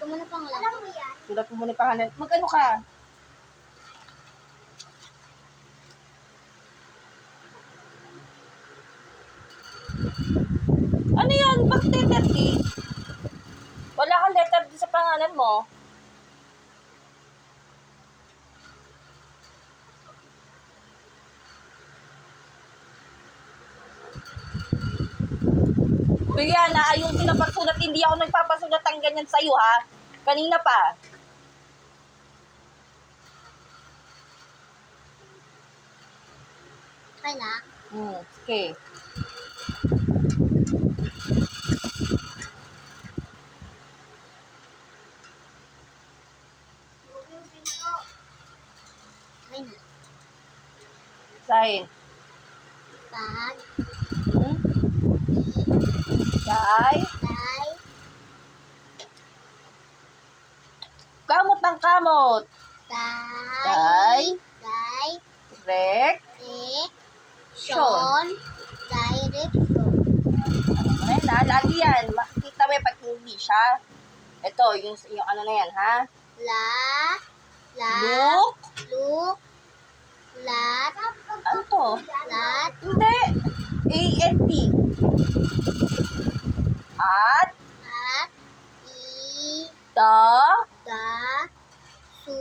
mo na pangalan. Alam mo yan? Sulat mo muna yung pangalan. Mag-ano ka? Ano yan? Bakit letter D? Wala kang letter D sa pangalan mo. Brianna, ayun pinapasulat. Hindi ako nagpapasulat ang ganyan sa'yo, ha? Kanina pa. Okay na? Okay. Okay na. Sign. Pag. Day. Day. Kamot ng kamot. Day. Day. Rek. Rek. Sean. Direction. Ayan na, lagi yan. Makikita mo pag hindi siya. Ito, yung ano na yan, ha? Look. Look. Lat. Ano to? Lat. Hindi. A-N-T. At At. I. the Da. Su.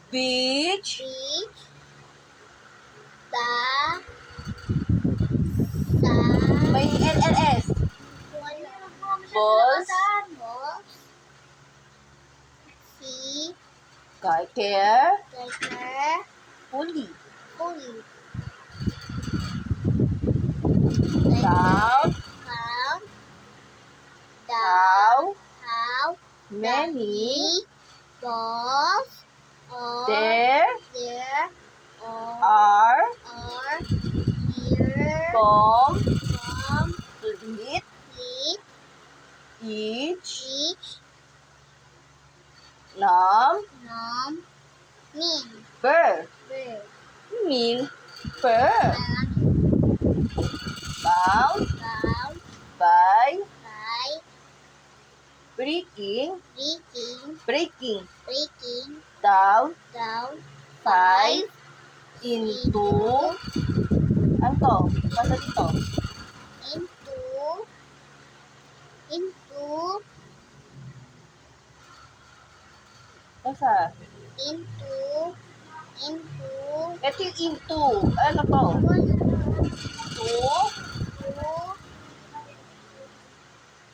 beach Beach. Da. Sa. may LLS. Balls. Balls. Si. Guy care. Tiger. Fully. Holy. Count. Count. How How many balls there there are here complete complete each each number. bird Mean per. Bound bound by by breaking breaking down down 5 into ano to? Basta dito. into Basta. into Ito yung into. Ano to? Two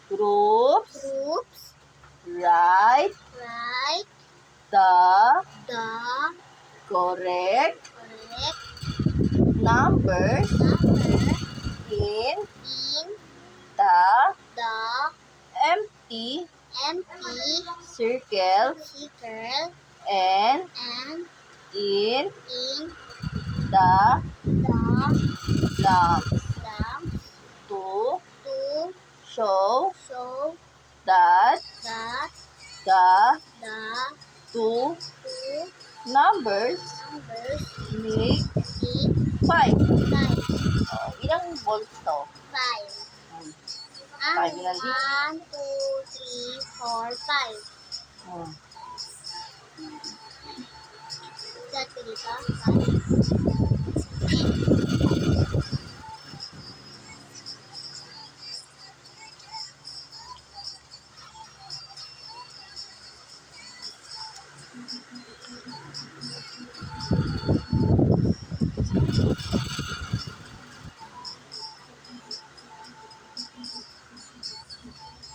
groups groups write right the the correct correct numbers number in in the the empty empty circle circle and and in in the the blanks lamps to to show show that that the the two two numbers numbers make is 5. five Ilang balls to? five Five ang lang dito. 1, 2, 3, 4, 5 Hmm. set ko dito 5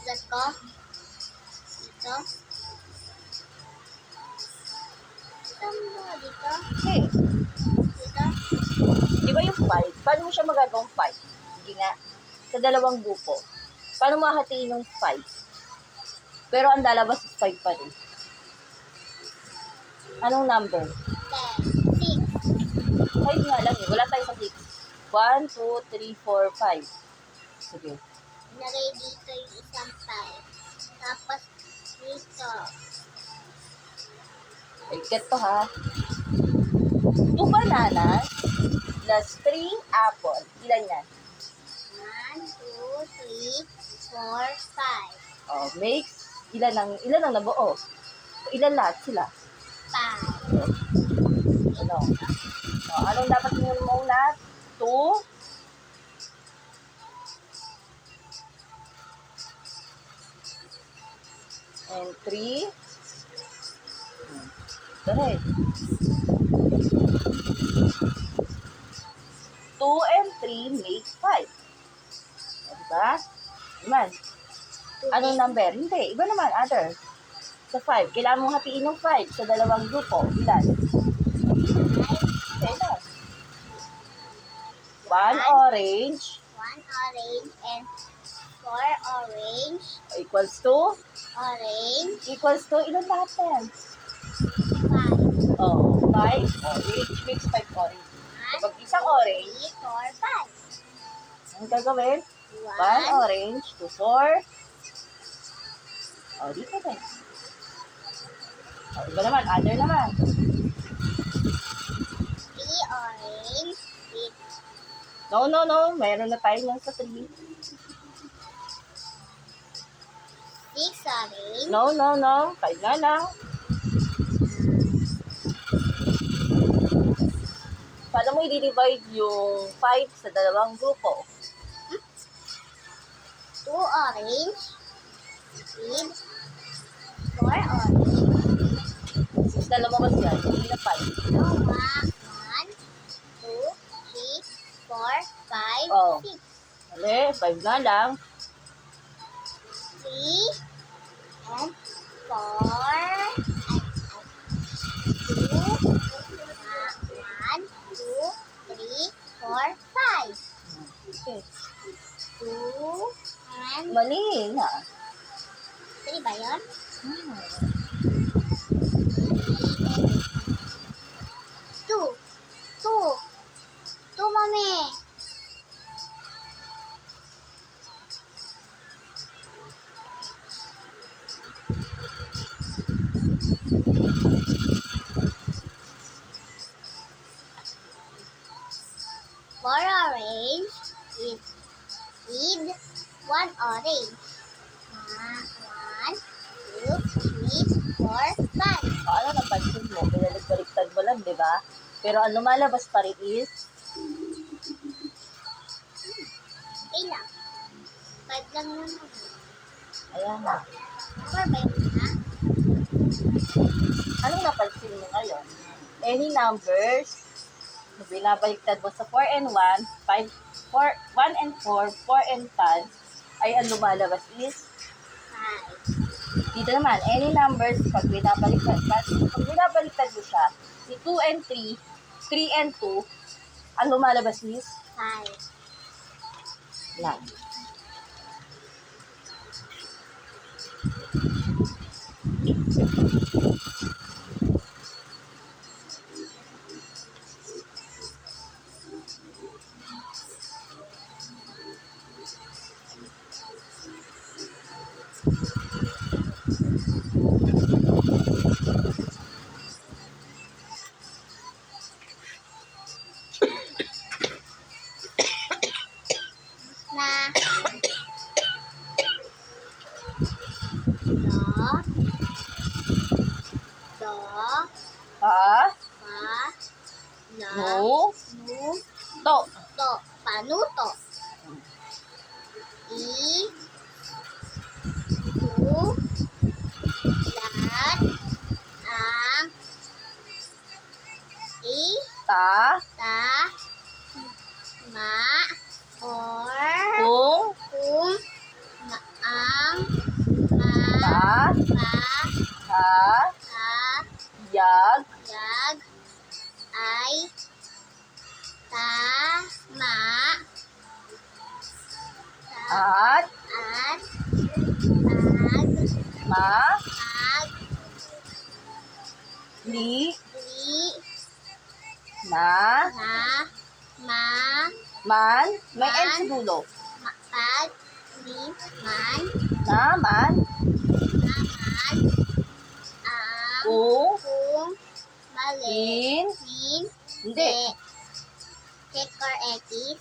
set ko dito dito Okay. dito Di ba yung 5? Paano mo siya magagawang 5? Sige nga. Sa dalawang grupo. Paano mahatiin yung 5? Pero ang lalabas is 5 pa rin. Anong number? 10 6 5 nga lang eh. Wala tayo sa 6. 1, 2, 3, 4, 5. Sige. Ilagay dito yung isang 5 tapos dito Ay, get to ha. 2 bananas plus 3 apple. Ilan yan? 1, 2, 3, 4, 5 Oh, makes Ilan ang nabuo? Ilan lahat sila? 5. Ano? So, anong dapat mo mauna? 2 and 3. Correct. 2 and 3 make 5. Diba? Naman. Anong number? Hindi. Iba naman. Other. Sa 5. Kailangan mong hatiin ng 5 sa dalawang grupo. Ilan? Okay na. 1 orange 1 orange and 4 orange. equals to? Orange. Equals to? Ilan lahat yan? 5. Oh, 5 orange makes 5 orange. Kapag isang orange, 3, 4, 5. ang gagawin? 1 1, orange to 4. Oh, dito din. Oh, iba naman, other naman. 3 orange with No. Meron na tayo lang sa 3. 6 orange. No. 5 na lang. Paano mo i-divide yung 5 sa dalawang grupo? 2 orange with 4 orange. 6 na lumabas yan. Hindi na 5. No, 1, 2, 3, 4, 5, Oh. 6. Mali, 5 na lang. 3 and 4 and 2 1, 2, 3, 4, 5. Okay. 2 and Mali na. 3 ba yun? Hmm. 2 mami. Four orange with 1 orange. 1, 2, 3, 4, 5. Paano napansin mo? Pinaliktad mo lang, di ba? Pero ang lumalabas pa rin is Okay lang. 5 lang naman. ayan na. 4 ba yun na? Anong napansin mo ngayon? Any numbers na binabaliktad mo sa 4 and 1, 1 and 4, 4 and 5, ay ang lumalabas is 5. dito naman, any numbers pag binabaliktad mo siya, si 2 and 3, 3 and 2, ang lumalabas is 5. lang. Na do Ha? pa na No? nu To. to panuto i tu lat ang i Ta. ta ma or Kung. ma ang ma Ta. pa Ha. ta Yag. yag ay tama At. at Ma. ag Li. li Na. na ma Man. May Man. N sa dulo. pag li man Naman. naman ang Kung. mali In. min Hindi. check or edit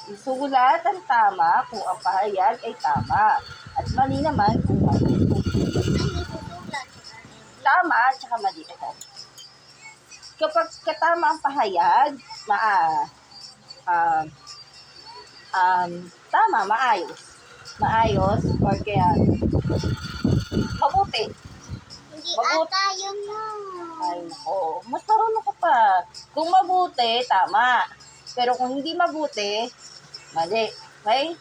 Isulat ang tama kung ang pahayag ay tama. At mali naman kung mali. tsaka mali. Ito. Kapag katama ang pahayag, tama, maayos. Maayos, or kaya, mabuti. Hindi Mabuti. ata yun no. Ay, nako. Mas marunong ka pa. Kung mabuti, tama. Pero kung hindi mabuti, mali. Okay?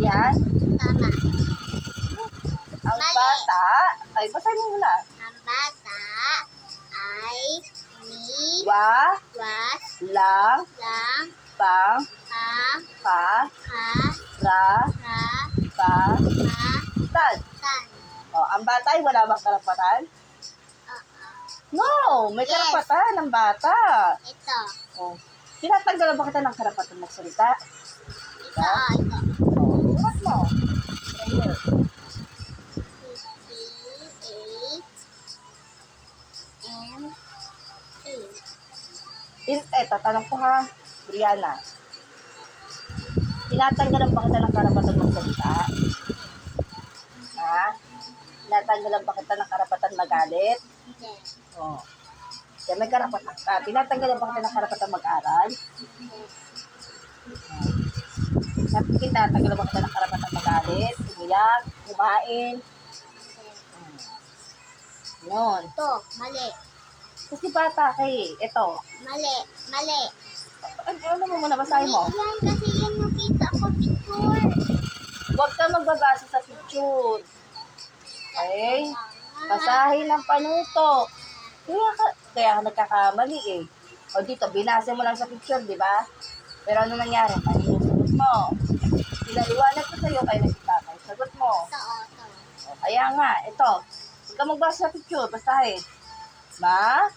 Yan. Tama. Ang Mali. bata, ay, basahin mo muna. Ang bata ay was, Lang, lang, pang, pa, ra, pa, tan. tan. O, ang bata ay wala bang karapatan? No, may Yes. karapatan ang bata. Ito. O, tinatanggalan ba kita ng karapatan magsalita? Ito, ito. O, urat mo. Prayer. Eto, tanong ko ha, Brianna. Tinatanggalan ba kita ng karapatan magsalita? Ha? Tinatanggalan ba kita ng karapatan magalit? Oo. Kaya may karapatan ka. Tinatanggalan ba kita ng karapatan mag-aral? Tinatanggalan ba kita ng karapatan magalit? Umiyak? Kumain? Yun. Ito, mali. Kasi bata ka eh. Ito. Mali. Ano mo muna, basahin mo? Yan, kasi yan yung kita ko picture. Huwag ka magbabasa sa picture. Okay? Basahin ang panuto. Kaya ka nagkakamali eh. O dito, binasa mo lang sa picture, di ba? Pero ano nangyari? Ano yung sagot mo? Pinaliwanag ko sa'yo, kaya nagsitakay. Sagot mo. Ito, ito. O, kaya nga, ito. Huwag ka magbasa sa picture, basahin. Ma,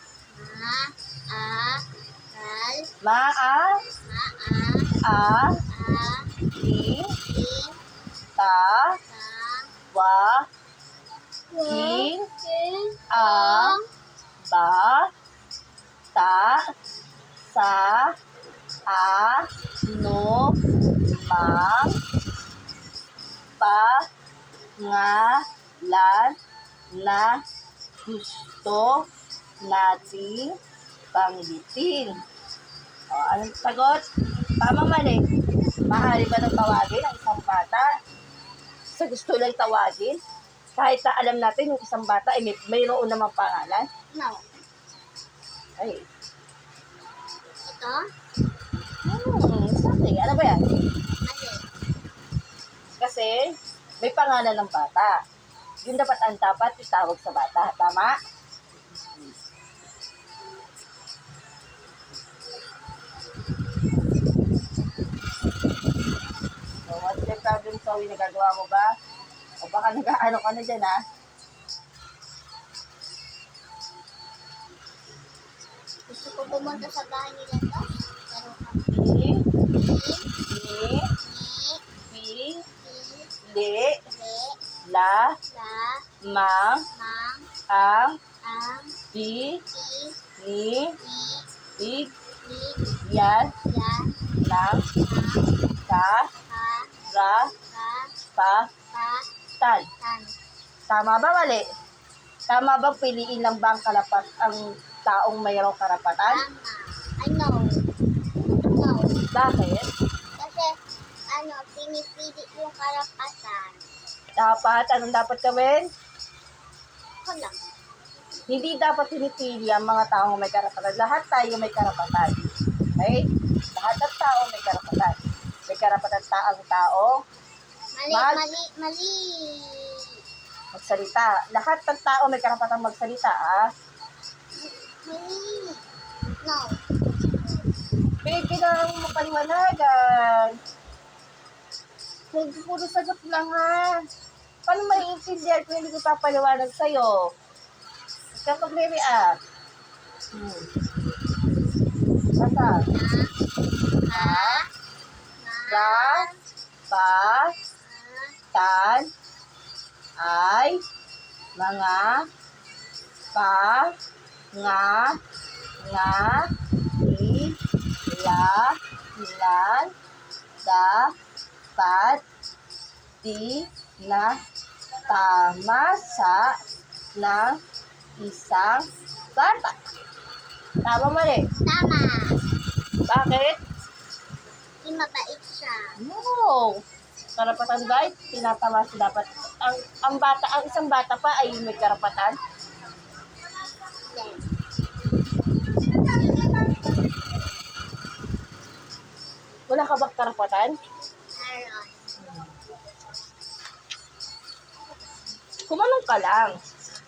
a, i, ta, wa, king, a, ba, ta, sa, a, no, mang, pa, nga, lan, na, gusto, nating banggitin. O, anong sagot? Tama, mali. Maaari ba nang tawagin ang isang bata sa gusto lang tawagin? Kahit na alam natin yung isang bata ay mayroon namang pangalan? No. Ay. Ito, Something. Ano ba yan? mali. Kasi may pangalan ng bata. Yun dapat ang dapat itawag sa bata. Tama? So, what's the problem, Zoe? Nagagawa mo ba? O baka nag-ano ka na dyan, ha? Gusto ko pumunta sa bahay nila to. Pero Ni, ni, pi, ni, li, le, la, la, mang, mang, ang, ang, pi, i, ni, ni, ig, li, yan, yan, nang, ang, ka, ka, ra, ka, pa, pa, tan. tan. Tama ba, mali? Tama ba piliin lang ba ang taong mayroong karapatan? Tama. I know. No. Bakit? Kasi, pinipili yung karapatan. Dapat, anong dapat gawin? Ako lang. Hindi dapat pinipili ang mga taong may karapatan. Lahat tayo may karapatan. Okay? Lahat ng tao may karapatan. May karapatan ang tao Mali, Mag- mali. magsalita. Lahat ng tao may karapatan magsalita, ah. Mali. No. Kailangan mo mapaliwanagan. Hindi puro sagot lang, ha. Paano maiintindihan kung hindi ko papaliwanag sa'yo? Ikaw magre-react. Basta. Ha? Ra, pa, tan, ay, mga, pa, nga, i, la, lan, dapat, di, na, tama sa ng isang bata. Tama, mali. Tama. Bakit? Di mabait siya. No. Karapatan guys, tinatamas dapat. Ang isang bata pa ay may karapatan. Yes. Wala ka bang karapatan? Meron. Kumanong ka lang.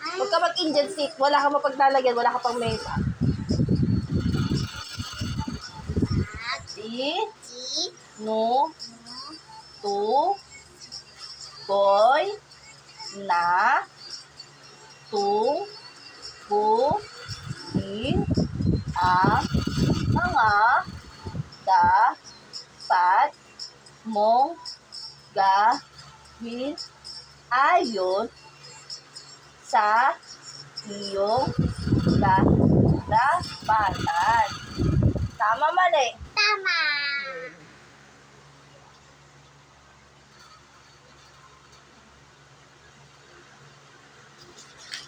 Ay, Huwag ka mag-Indian seat. Wala ka mapaglalagyan. Wala ka pang mesa. Si, di, no, no, to, boy, na, tung, bu, in, ang, mga, dapat, mong, gawin, ayon, sa, iyong, karapatan. Tama, mali. tama.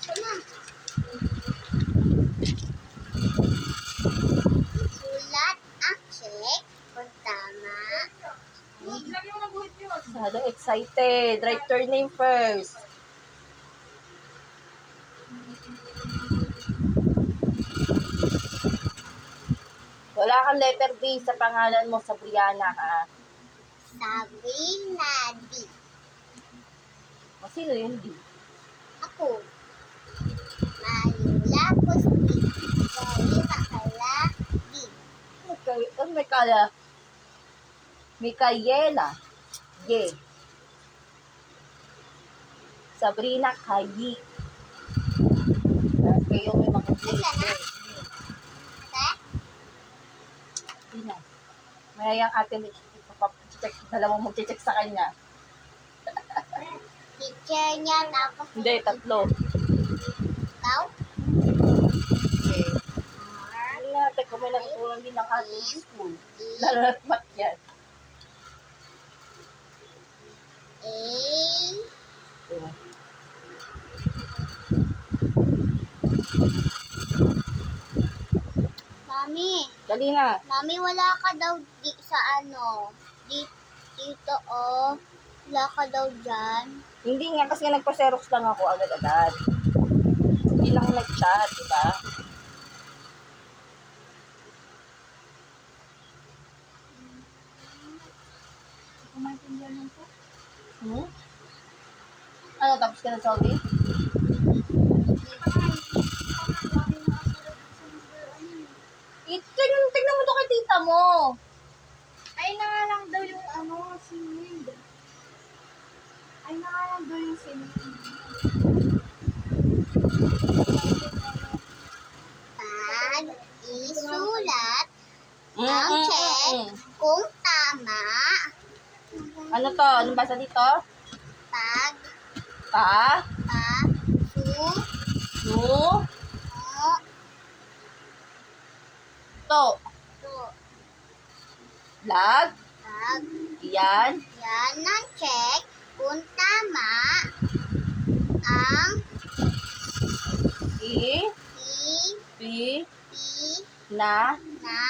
Tama. Sulat ang check kung tama. Masyado excited. Write your name first. Wala kang letter B sa pangalan mo sa Brianna, ha? Sabi na di. O, sino yun, D? Ako. Mayula pusti. Dari makala di. Okay, may kala. Mikaela. Ye. Sabrina Kayi. Kayo may mga Ate? Hindi na. May yung ate check, dalawang mag-check sa kanya. Teacher niya tapos Hindi, tatlo. ikaw? Okay. Hindi na, teka, may natutunan din ng ating school. Lalo na't mat yan. A. Diba? Mami. Dali na. Mami, wala ka daw di sa ano. Dito, oh. Wala ka daw dyan. Hindi nga, kasi nagpa-xerox lang ako agad-agad. Hindi lang nag-chat, diba? Hmm? Ano, tapos ka na Saudi? Tignan mo to kay tita mo. Ay na nga lang daw yung ano, sinid. Ay na nga lang daw yung sinid. Pag isulat ang Mm-mm. check kung tama. Ano to? Anong basa dito? Pag, Pa, su, nu, mo, to. to. Lag, Pag, yan, yan ang check kung tama ang i, i, pi, na, na,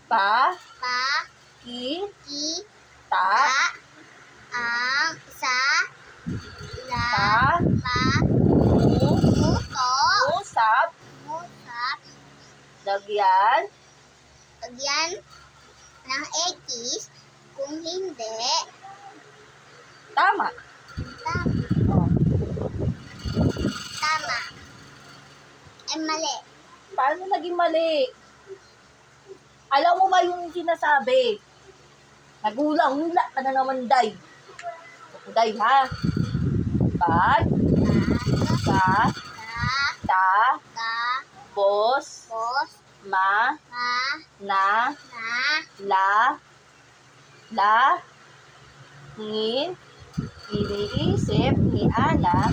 pa, pa, ki, ki, ta, ta, ang sa, la, pa, pa, mu, muto, usap, musap, lagyan, lagyan ng X kung hindi, tama. tama. Oh. Tama. Ay, mali. Paano naging mali? Alam mo ba yung sinasabi? Nagulang-hula ka na naman, Day. Day, ha? Pag, Ka, ka, ka, ta, ka, bos, bos, ma, ma, na, na, la, ngin, iniisip ni Ana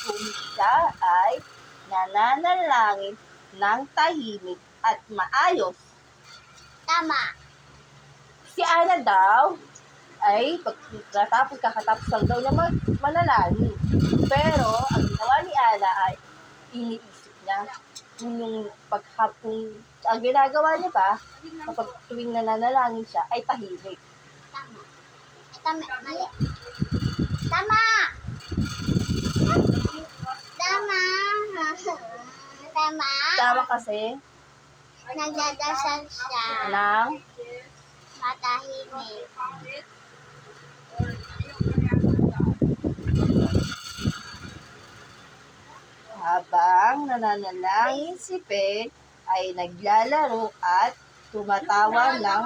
kung siya ay nananalangin ng tahimik at maayos. tama. Si Ana daw ay kakatapos lang daw niya manalangin. Pero ang ginawa ni Ana ay iniisip niya. Yung paghapong, ang ginagawa niya ba, kapag tuwing nananalangin siya, ay tahimik. Tama. Tama. Mali. Tama! Tama! Tama! Tama kasi Nagdadasal siya. ng Matahimik. habang nananalangin si Peg ay naglalaro at tumatawa ng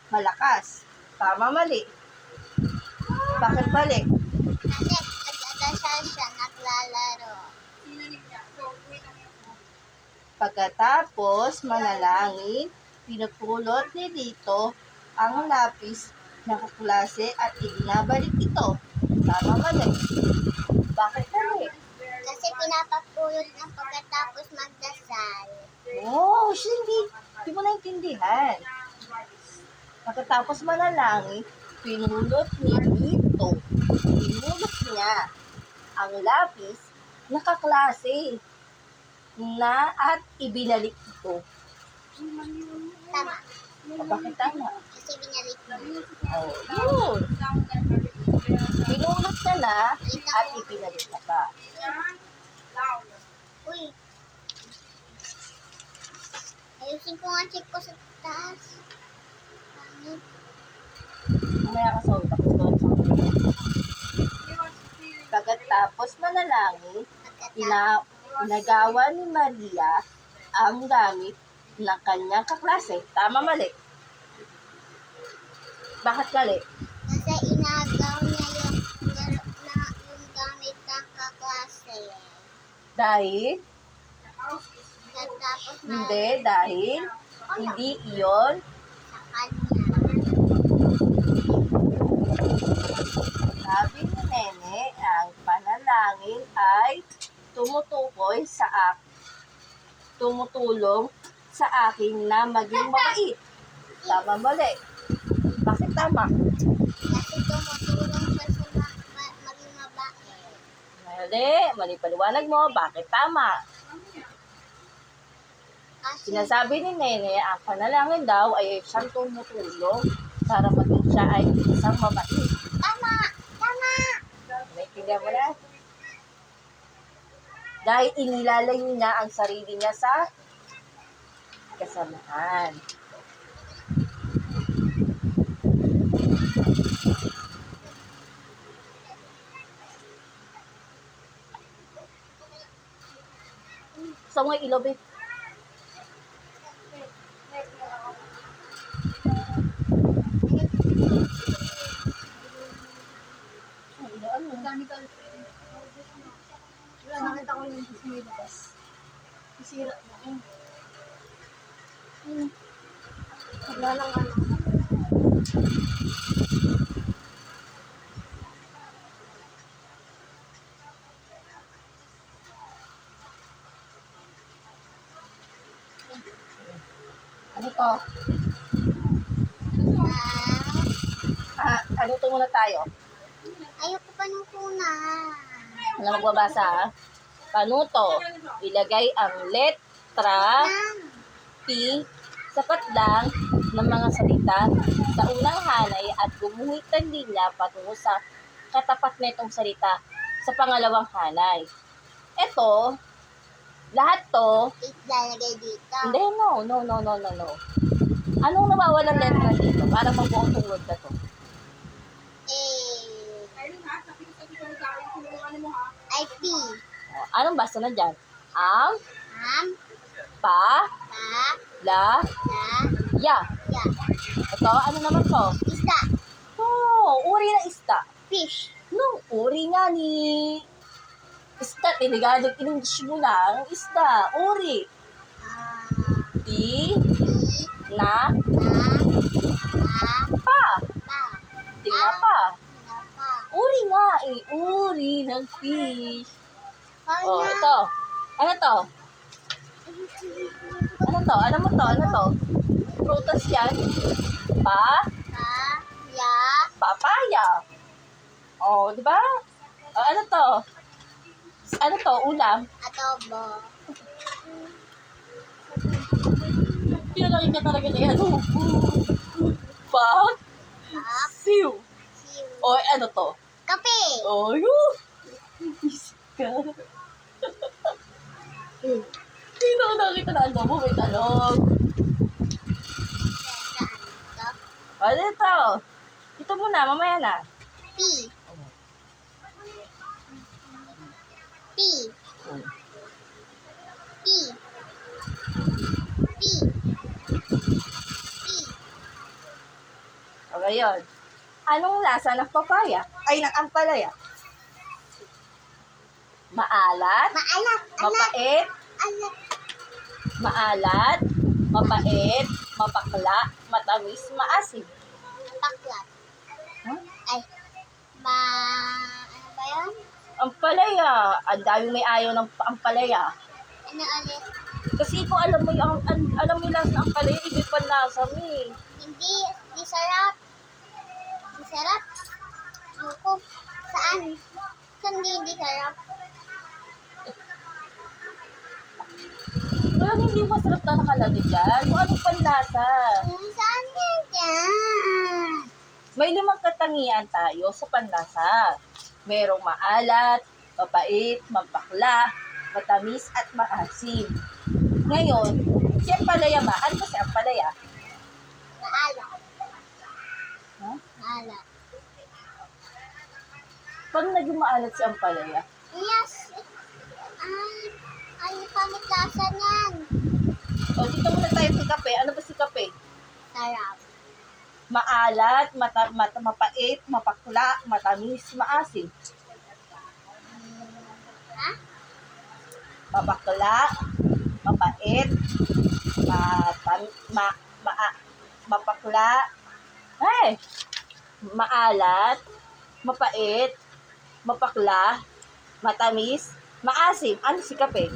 malakas. Tama, mali. Bakit mali? Kasi nagdadasal siya, naglalaro. Pagkatapos manalangin, pinupulot ni Dito ang lapis na kaklase at ibinabalik ito. Tama, mali. Bakit mali? Kasi pinapapulot na pagkatapos magdasal. Oh, hindi mo naintindihan. Pagkatapos manalangin, pinulot ni Dito. Pinulot niya ang lapis na kaklase na at ibinalik ito. Tama. Bakit tama? Kasi binalik mo. Oh, yun. Pinulot na na at ibinalik na pa. Uy. Ayusin ko nga check ko sa taas. Pangit. Mamaya ka sa utak ko. Pagkatapos manalangin, inagawa ni Maria ang gamit ng kanyang kaklase. Tama, mali. Bakit mali? Kasi inagaw niya yung gamit ng kaklase. Dahil, Tapos na hindi, dahil, hindi iyon sa kanya. sabi ni Nene, ang panalangin ay tumutulong sa akin na maging mabait. Tama, mali. Bakit tama? Kasi tumutulong siya sa maging mabait. Mali paliwanag mo. Bakit tama? Kasi Sinasabi ni Nene, ang panalangin daw ay siyang tumutulong para maging siya ay isang mabait. tama! Tama! Naintindihan mo na? Dahil inilalayo niya ang sarili niya sa kasamahan. Sa mga ilaw, babe. Wala, nakita ko yung sumilabas. Isira na yun. Wala lang ano. Ano to? Ano to muna tayo? Ayoko pa nung tuna. Ano magbabasa, ha? Panuto. Ilagay ang letra P sa patlang ng mga salita sa unang hanay at gumuhit ng linya patungo sa katapat nitong salita sa pangalawang hanay. Ito, lahat to, Ilalagay dito. hindi, no. Anong nawawalang letra dito? Para mabuong tungod na to. Ay, P. O, anong basa na dyan? Ang, Am, pa, pa, la, la, ya. ya. Ito, ano naman to? Isda. Uri ng isda. Fish. Nung uri nga ni isda, tinigadag in-English mo lang, isda, uri. Ti, P, na, na, pa. pa. Tinapa. Napa. Uri nga eh, uri ng fish. Oh, Kaya, ito. Ano to? Ano to? Ano mo to? Ano to? Prutas yan. Pa, pa, ya, papaya. Oh, di ba? Oh, ano to? Ano to? Ulam? Adobo. Pinalaki ka talaga na yan. Pak? Pak. Siw. Siw. O, ano to? Kape. O, yun. Isip ka. Sino ang nakita na adobo? May talong. Saan ito? O, dito. Ito muna, mamaya na. P. P. P. P. P. O, ngayon. Anong lasa ng papaya? Ay, ng ampalaya? Maalat? Maalat. Alat. Mapait? Alat. Maalat? Mapait? Mapakla? Matamis? Maasim? Paklat. Huh? Ay. Ano ba yun? Ampalaya. Ang daming may ayaw ng ampalaya. Ano ulit? Kasi ikaw alam mo yung alam mo yung lasa ng ampalaya, iba pa lasa mo eh. Hindi. Di sarap. Di sarap. Ako. Saan? Saan di sarap? Pero hindi masarap na nakalagay dyan. Kung anong panlasa. Saan yan? May 5 katangian tayo sa panlasa. Merong maalat, mapait, mapakla, matamis, at maasim. Ngayon, si ampalaya ba? Ano ba si ampalaya? Maalat. Huh? Maalat. Pag naging maalat si ampalaya, Yes. Ay, pangit lasa niyan. o dito muna tayo sa kape. Ano ba si kape? Sarap. Maalat, mapait, mapakla, matamis, maasim. Ha? Mapakla, mapait, mapakla, maalat, mapait, mapakla, matamis, maasim. Ano si kape?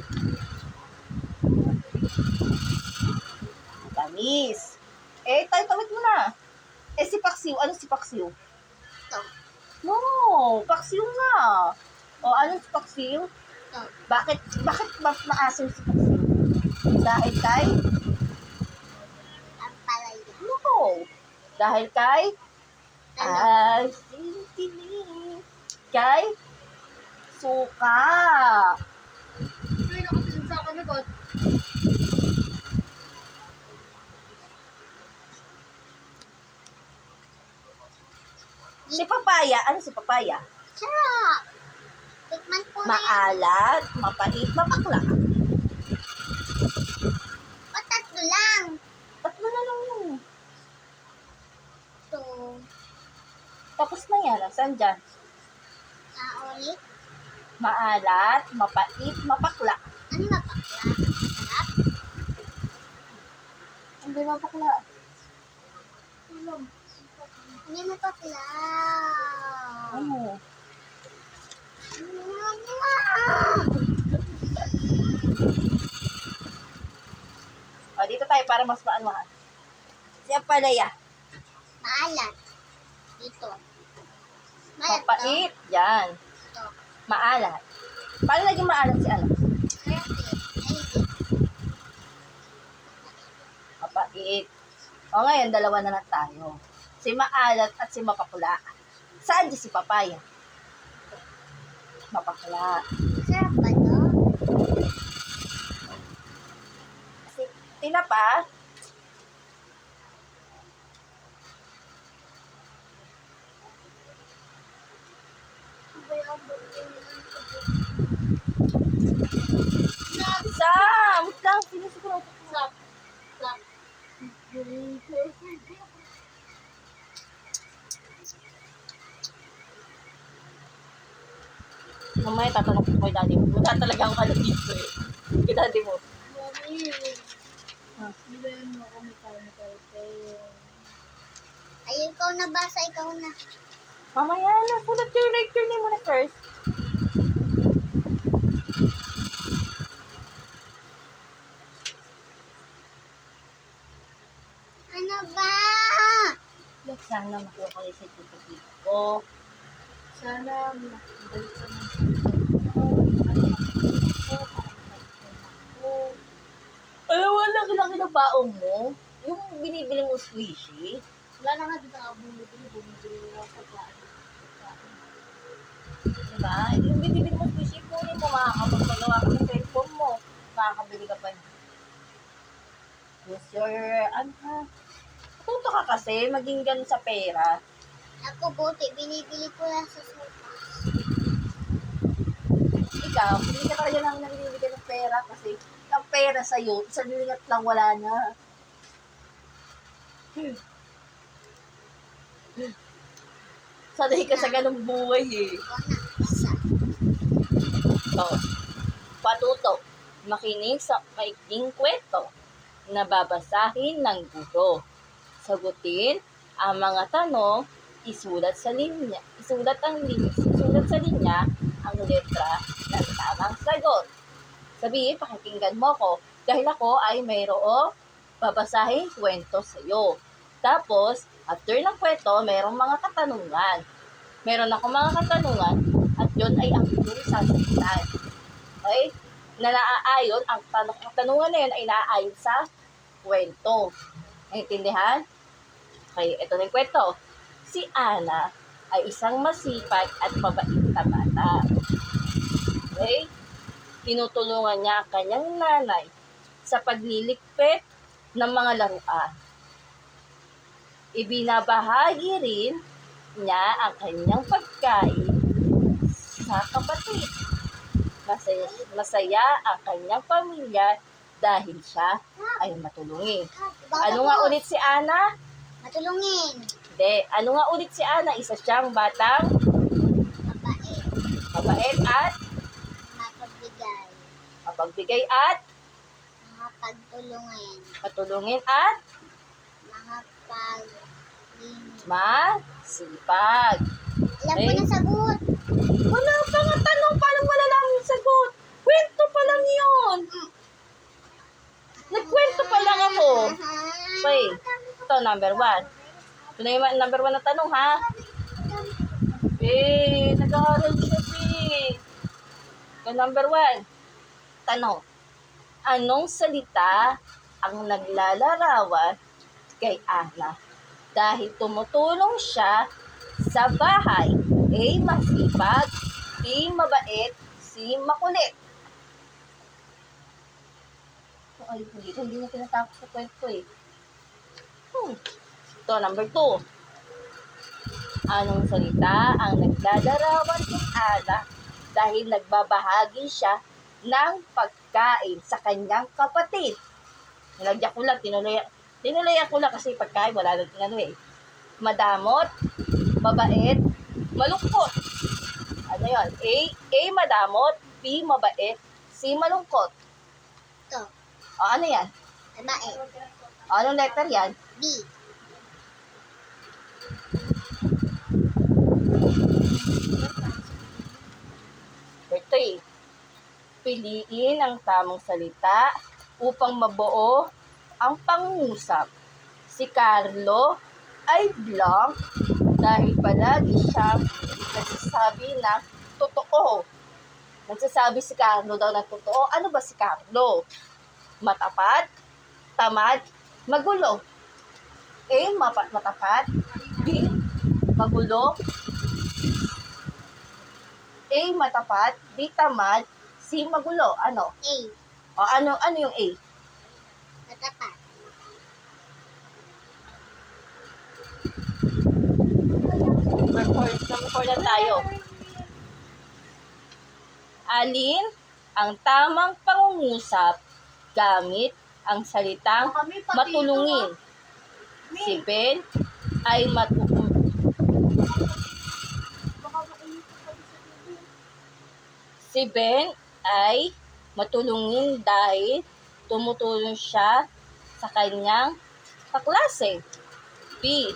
Matamis. Tawid mo na. Si paksiw. Ano si paksiw? Ito. No, paksiw nga. O, anong si paksiw? Ito. Bakit maasim si paksiw? Dahil kay? Ang palaya. No. Dahil kay? Ano? Kay? Suka. Ay, nakasin sa akin agad. Si papaya. Ano si papaya? Sarap. Tikman po na yan. Maalat, mapait, mapakla. O, tatlo lang. Tatlo na lang yun. Ito. Tapos na yan. Saan dyan? Ulit. Maalat, mapait, mapakla. Ano mapakla? Sarap. Hindi mapakla. Ano mapakla? Ano? O, dito tayo para mas maanuhan. Si ampalaya. Maalat. Dito. Maalat to. Mapait. Yan. Ito. Maalat. Paano naging maalat si ano? Sarap eh. Ay, Mapait. O ngayon, dalawa na lang tayo. Si maalat at si mapakula. Saan di si papaya? Mapakla. sarap ba to? Si tinapa, Sam! Sam! Sinusiguro ko. Stop. Stop. Mamaya tatanong ko kay daddy mo. Wala talaga akong alam dito eh. Kay daddy mo. Mami. Ah. Bilayan mo ako mechanical pen. Ay, ikaw na basa, ikaw na. Mamaya na. Sulat your name muna first. Ano ba? Sana makuha ko yung certificate ko. Sana makabalik ka ng binibili mo squishy? Wala na nga dito nga bumibili na ako pagkain. Diba? Yung binibili mo squishy, kunin mo, makakapagpagawa ka ng cellphone mo. Makakabili ka pa. Use your, tuto ka kasi, maging ganun sa pera. Ako buti, binibili ko lang sa sopas. Ikaw, hindi ka talaga lang nagbibigay ng pera kasi ang pera sa'yo, isang lingat lang wala na. Sanay ka sa ganung buhay eh. Ikaw na, isa. So, patuto, makinig sa maikling kwento na babasahin ng guro. Sagutin ang mga tanong, isulat sa linya ang letra ng tamang sagot. Sabihin, pakikinggan mo ko dahil ako ay mayroong babasahin kwento sa iyo. Tapos, after ng kwento, mayroong mga katanungan. Meron ako mga katanungan at yun ay ang iyong sasagutan. Okay? Na naaayon, ang katanungan na yun ay naaayon sa kwento. Naintindihan? Okay, ito na yung kwento. Si Ana ay isang masipag at mabait na bata. Okay? Tinutulungan niya ang kanyang nanay sa pagliligpit ng mga laruan. Ibinabahagi rin niya ang kanyang pagkain sa kapatid. Masaya ang kanyang pamilya dahil siya ay matulungin. Ano nga ulit si Ana? Matulungin. Hindi. Ano nga ulit si Ana? Isa siyang batang Mabait. mabait at Mapagbigay. mapagbigay at Makapagtulungin. matulungin at Makapag-linis. masipag. Alam ko na sagot. Wala pa nga tanong. Paano malalaman yung sagot? Kwento pa lang yun. Nagkwento pa lang ako. Okay. Ito, number 1. Ito na yung number 1 na tanong, ha? Nag-aaral siya, Ito, number 1. Tanong. Anong salita ang naglalarawan kay Ana dahil tumutulong siya sa bahay? A. Masipag. B. Mabait. C. Makulit. Ay, hindi na tinatapos sa kwento eh. Ito, number 2. Anong salita ang naglalarawan kay Ana dahil nagbabahagi siya ng pagkain sa kanyang kapatid? Nilagyan ko lang, tinulayan ko lang kasi pagkain, wala lang tinano eh. Madamot, mabait, malungkot. Ano yun? A, madamot, B, mabait, C, malungkot. Ito. O, ano yan? Mabait. O, anong letter yan? B. Number 3. Piliin ang tamang salita upang mabuo ang pangungusap. Si Carlo ay blank dahil palagi siyang nagsasabi ng totoo. Nagsasabi si Carlo daw ng totoo. Ano ba si Carlo? Matapat, tamad, magulo. A. Matapat. B. Magulo. A. Matapat. B. Tamad. C. Magulo. Ano? A. O ano yung A? Matapat. Number 4 na tayo. Alin ang tamang pangungusap gamit ang salitang matulungin? Si Ben ay matulungin dahil tumutulong siya sa kanyang kaklase. B.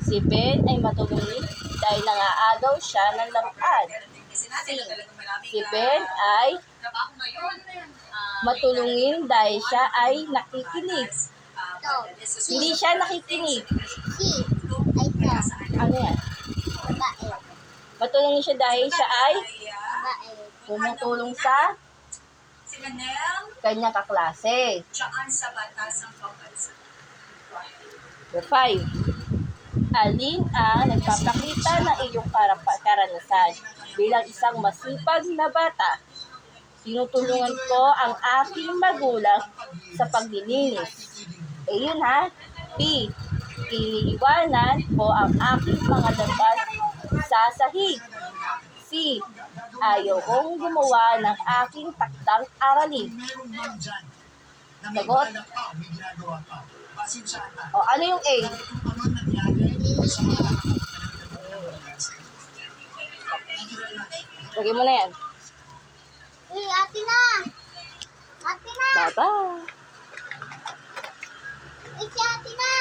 Si Ben ay matulungin dahil nangaagaw siya ng laruan. C. Si Ben ay matulungin dahil siya ay nakikinig. Ito. Hindi siya nakikinig. C. Ay ito. Ano yan? Mabait. Matulungin siya dahil siya ay Mabait. tumutulong sa kanyang kaklase. Tsaan sa batas ng pambansa. The 5. Alin ang nagpapakita ng iyong karanasan bilang isang masipag na bata? Tinutulungan ko ang aking magulang sa paglilinis. Yun ha. B. Iniiwanan ko ang aking mga damit sa sahig. C. Ayaw kong gumawa ng aking takdang aralin. Sagot? O, ano yung A? Lagay mo na yan. Uy, ate na! Ate na! Bye-bye. Uy, si ate na!